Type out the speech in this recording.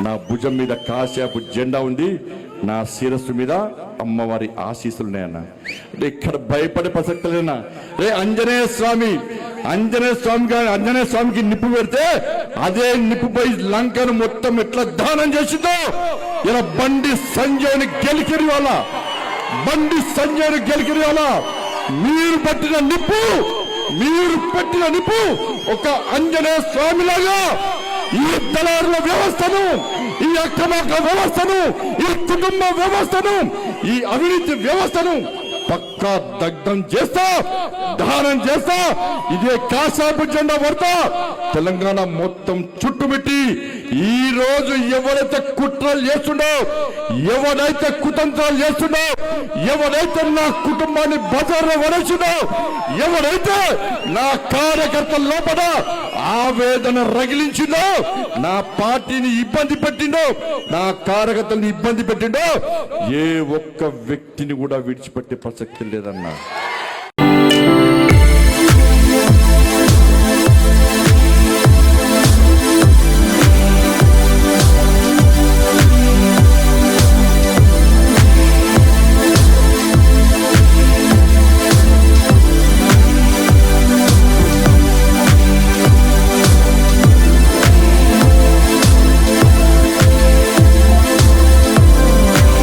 నా భుజం మీద కాసేపు జెండా ఉంది, నా శిరస్సు మీద అమ్మవారి ఆశీస్సులున్నాయన్న. ఇక్కడ భయపడే ప్రసక్తి లేనా? రే ఆంజనేయ స్వామికి నిప్పు పెడితే అదే నిప్పుపై లంకను మొత్తం ఎట్లా దానం చేసిందో ఇలా బండి సంజయ్ని గెలికిరి వాళ్ళ మీరు పెట్టిన నిప్పు ఒక ఆంజనేయ స్వామిలాగా ఈ దళారుల వ్యవస్థను, ఈ అక్రమార్గ వ్యవస్థను, ఈ కుటుంబ వ్యవస్థను, ఈ అవినీతి వ్యవస్థను పక్కా దగ్ధం చేస్తా, దహనం చేస్తా. ఇదే కాషాయపు జెండా పడతా తెలంగాణ మొత్తం చుట్టుముట్టి ఈ రోజు ఎవరైతే కుట్రలు చేస్తుండో, ఎవరైతే కుతంత్రాలు చేస్తుండో, ఎవరైతే నా కుటుంబాన్ని బజార్లో వడేసిండో, ఎవరైతే నా కార్యకర్తల లోపల ఆవేదన రగిలించిందో, నా పార్టీని ఇబ్బంది పెట్టిండో, నా కార్యకర్తలను ఇబ్బంది పెట్టిండో, ఏ ఒక్క వ్యక్తిని కూడా విడిచిపెట్టే ప్రసక్తి లేదన్నా.